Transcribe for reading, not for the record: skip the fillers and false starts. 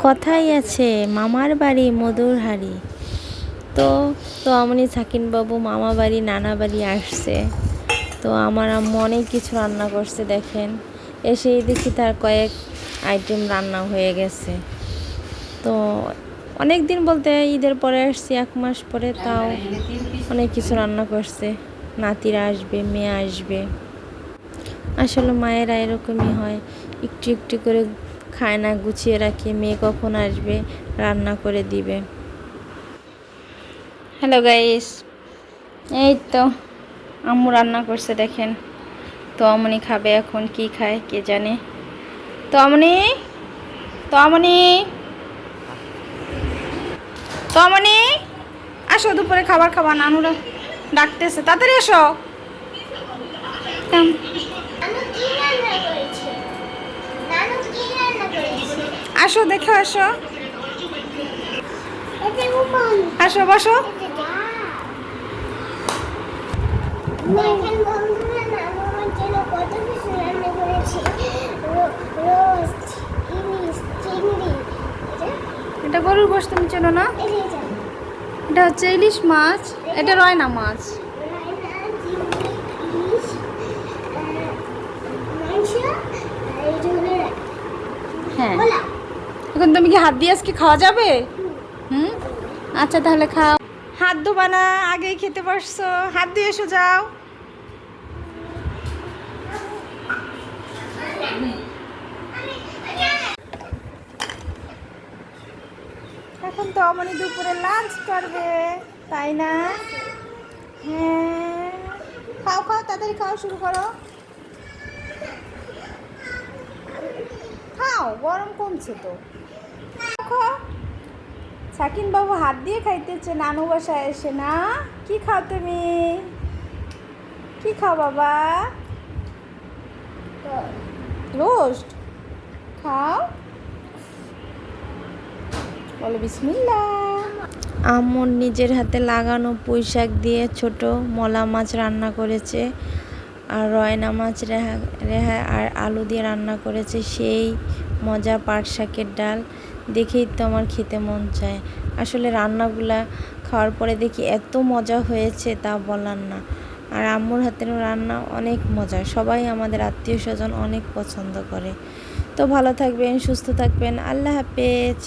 কথাই আছে মামার বাড়ি মধুর হাড়ি। তো তো আমনি সাকিনবাবু মামা বাড়ি নানা বাড়ি আসছে। তো আমার আম্মু অনেক কিছু রান্না করছে দেখেন। এসেই দেখি তার কয়েক আইটেম রান্না হয়ে গেছে। তো অনেক দিন বলতে ঈদের পরে আসছি, 1 মাস পরে, তাও অনেক কিছু রান্না করছে। নাতিরা আসবে, মেয়ে আসবে। আসলে মায়েরা এরকমই হয়, একটু একটু করে খায় না, গুছিয়ে রাখে মেয়ে কখন আসবে রান্না করে দিবে। হ্যালো গাইস, এই তো আম্মু রান্না করছে দেখেন। তো আমনি খাবে এখন, কি খায় কে জানে। তো আমনি তো আমনি তো আমনি আসো, দুপুরে খাবার খাবা, নানুরা ডাকতেছে, তাড়াতাড়ি আসো। আসো দেখো, আসো আসো, বসো। এটা গরুর গোশ, তুমি চেনো না? এটা হচ্ছে ইলিশ মাছ, এটা রয়না মাছ। হ্যাঁ, এখন তুমি কি হাত দিয়ে আজকে খাওয়া যাবে? আচ্ছা তাহলে খাও। হাত ধোবা না, আগেই খেতে পারছো, হাত দিয়ে এসো, যাও। এখন তো অমনি দুপুরে লাঞ্চ করবে, তাই না? হ্যাঁ, খাও খাও, তাড়াতাড়ি খাওয়া শুরু করো। খাও, গরম কমছে তো। সাকিন বাবু হাত দিয়ে খাইতেছে নানু বাসায় এসে, না? কি খাও তুমি? কি খাও বাবা? রোস্ট খাও, বলো বিসমিল্লাহ। আম্মুর নিজের হাতে লাগানো পুঁই শাক দিয়ে ছোট মলা মাছ রান্না করেছে, আর রয়না মাছ রেহা আর আলু দিয়ে রান্না করেছে সেই মজা। পাট শাকের ডাল দেখেই তো আমার খেতে মন চায়। আসলে রান্নাগুলা খাওয়ার পরে দেখি এত মজা হয়েছে তা বলার না। আর আম্মুর হাতের রান্না অনেক মজা, সবাই আমাদের আত্মীয় স্বজন অনেক পছন্দ করে। তো ভালো থাকবেন, সুস্থ থাকবেন, আল্লাহ হাফেজ।